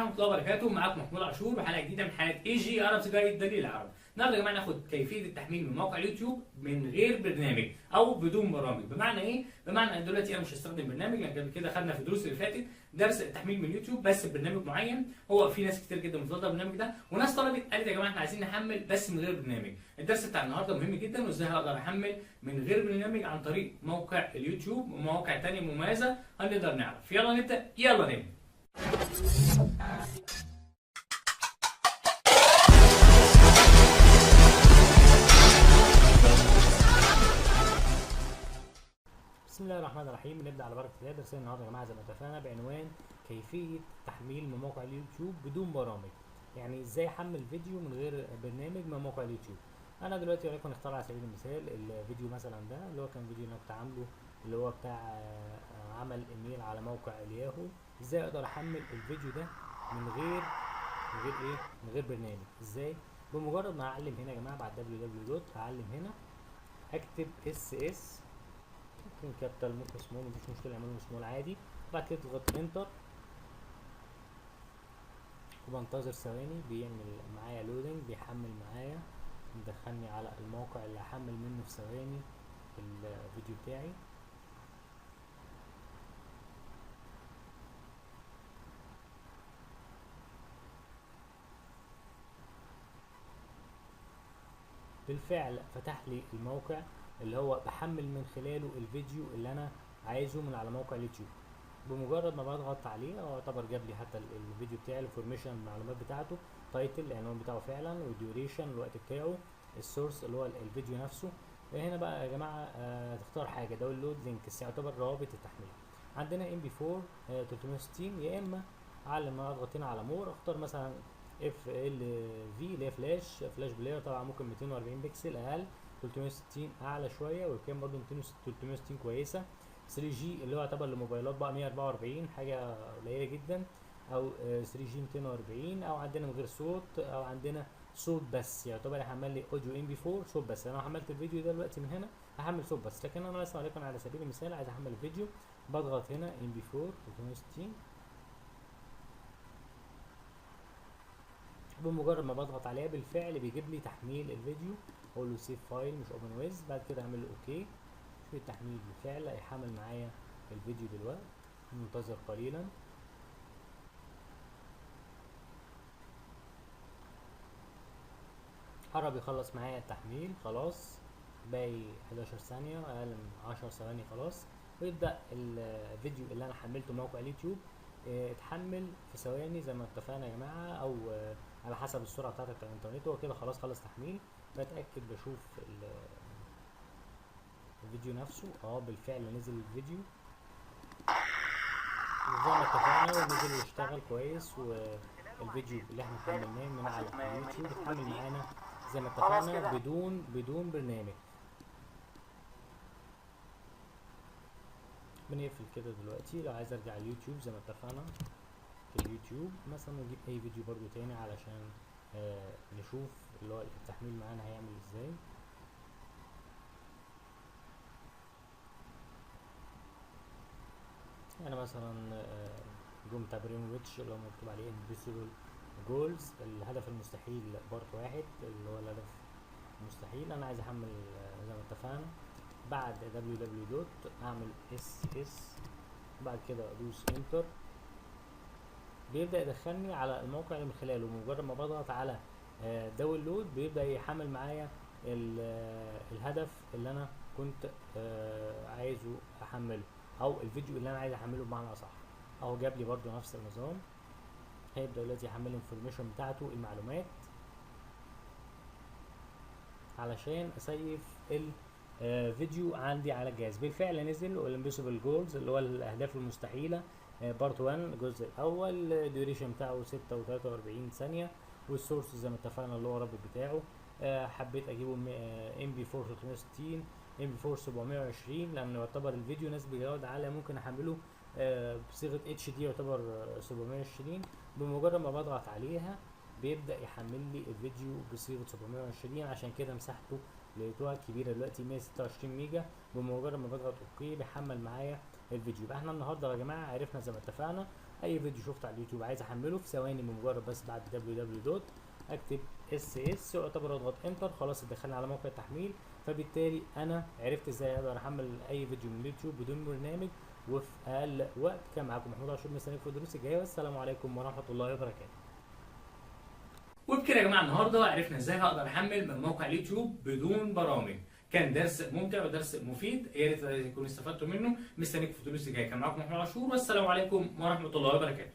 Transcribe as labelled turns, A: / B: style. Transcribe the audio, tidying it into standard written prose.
A: ورحمه الله وبركاته. معاكم محمود عاشور بحلقه جديده من حلقات اي جي ارابس جايد دليل العربي. النهارده يا جماعه ناخد كيفيه التحميل من موقع اليوتيوب من غير برنامج او بدون برامج. بمعنى ايه؟ بمعنى ان دلوقتي انا مش هستخدم برنامج، لان قبل كده خدنا في الدروس اللي فاتت درس التحميل من اليوتيوب بس ببرنامج معين. هو في ناس كتير جدا بتفضل البرنامج ده، وناس طلبت قالت يا جماعه احنا عايزين نحمل بس من غير برنامج. الدرس بتاع النهارده مهم جدا، وازاي هقدر احمل من غير برنامج عن طريق موقع اليوتيوب ومواقع تانية مميزه هنقدر نعرف. يلا نبدا، يلا نبدا. بسم الله الرحمن الرحيم. نبدا على بركه الله. درسنا النهارده يا جماعه زي ما اتفقنا بعنوان كيفيه تحميل من موقع اليوتيوب بدون برامج. يعني ازاي احمل فيديو من غير برنامج من موقع اليوتيوب. انا دلوقتي وليكن اختار على سبيل المثال الفيديو مثلا ده اللي هو كان فيديو انا كنت عامله اللي هو بتاع عمل ايميل على موقع الياهو. ازاي اقدر احمل الفيديو ده من غير برنامج؟ ازاي؟ بمجرد ما هعلم هنا يا جماعه بعد www هعلم هنا، اكتب اس ممكن كابيتال ممكن سمول، مفيش مشكله اعمله سمول عادي. بعد كده تضغط انتر وبنتظر ثواني بيعمل معايا لودنج، بيحمل معايا، مدخلني على الموقع اللي هحمل منه في ثواني الفيديو بتاعي. بالفعل فتح لي الموقع اللي هو بحمل من خلاله الفيديو اللي انا عايزه من على موقع اليوتيوب. بمجرد ما بضغط عليه هو يعتبر جاب لي حتى الفيديو بتاعي، الانفورميشن المعلومات بتاعته، تايتل العنوان بتاعه فعلا، والديوريشن الوقت بتاعه، السورس اللي هو الفيديو نفسه. هنا بقى يا جماعه تختار حاجه داونلود لينكس يعتبر روابط التحميل. عندنا ام بي 4 360، يا اما على ما اضغط هنا على مور اختار مثلا اف ال في اللي هي فلاش بلاير. طبعا ممكن 240 بكسل اقل، 360 اعلى شويه، وكان برده 360 كويسه. 3 جي اللي هو يعتبر للموبايلات بقى 144 حاجه قليله جدا، او 3 جي 240، او عندنا من غير صوت، او عندنا صوت بس يعتبر هيحمل لي اوديو ام بي 4 صوت بس. انا حملت الفيديو ده دلوقتي من هنا هحمل صوت بس، لكن انا مثلا وليكن على سبيل المثال عايز احمل الفيديو، بضغط هنا ام بي 4 360. بمجرد ما بضغط عليها بالفعل بيجيب لي تحميل الفيديو، اقول له سيف فايل مش اوبن ويز. بعد كده اعمل له اوكي. شوف التحميل بالفعل هيحمل معايا الفيديو دلوقتي، منتظر قليلا. قرب يخلص معايا التحميل خلاص، باقي 11 ثانية، اقل من 10 ثواني خلاص، ويبدأ الفيديو اللي انا حملته موقع اليوتيوب اتحمل في ثواني زي ما اتفقنا يا جماعة، او على حسب السرعة بتاعتك بتاع الانترنت. هو كده خلاص خلص تحميل. بتأكد بشوف الفيديو نفسه، بالفعل نزل الفيديو زي ما اتفقنا ونزل واشتغل كويس. والفيديو اللي احنا حملناه من على اليوتيوب اتحمل معانا زي ما اتفقنا بدون برنامج. بنقفل كده دلوقتي. لو عايز ارجع اليوتيوب زي ما اتفقنا في اليوتيوب مثلا نجيب اي فيديو برضو تاني علشان نشوف اللي هو التحميل معانا هيعمل ازاي. انا مثلا جم تمرين ويتش اللي هو مكتوب عليه امبوسيبل جولز، الهدف المستحيل بارت 1 اللي هو الهدف المستحيل. انا عايز احمل زي ما اتفقنا. بعد www اعمل اس، بعد كده ادوس انتر، بيبدأ يدخلني على الموقع اللي من خلاله. مجرد ما بضغط على داونلود بيبدأ يحمل معايا الهدف اللي انا كنت عايزه احمله، او الفيديو اللي انا عايز احمله بمعنى اصح. اهو جاب لي برضو نفس النظام، هيبدأ دلوقتي يحمل الانفورميشن بتاعته، المعلومات، علشان اسيف الفيديو عندي على الجهاز. بالفعل نزل الامبوسيبل جولز اللي هو الاهداف المستحيله بارت 1 الجزء الاول، الديوريشن بتاعه 6 و43 ثانيه، والسورس زي ما اتفقنا اللي هو الرابط بتاعه. حبيت اجيبه ام بي 4 360، ام بي 4 720، لانه يعتبر الفيديو نسبة جودة عالية، ممكن احمله بصيغة اتش دي يعتبر 720. بمجرد ما بضغط عليها بيبدأ يحمل لي الفيديو بصيغة 720، عشان كده مساحته لقيتوها كبيرة دلوقتي 126 ميجا. بمجرد ما بضغط اوكي بيحمل معايا الفيديو. يبقى احنا النهارده يا جماعة عرفنا زي ما اتفقنا اي فيديو شفته على اليوتيوب عايز احمله في ثواني بمجرد بس بعد www اكتب اس يعتبر اضغط انتر، خلاص اتدخلنا على موقع التحميل. فبالتالي انا عرفت ازاي اقدر احمل اي فيديو من اليوتيوب بدون برنامج وفي اقل وقت. كان معاكم محمود عاشور، مستنيكم في الدروس الجايه، والسلام عليكم ورحمه الله وبركاته. وبكده يا جماعه النهارده عرفنا ازاي هقدر احمل من موقع اليوتيوب بدون برامج. كان درس ممتع ودرس مفيد، يا ريت تكونوا استفدتوا منه. مستنيكم في الدروس الجايه. كان معاكم محمود عاشور، والسلام عليكم ورحمه الله وبركاته.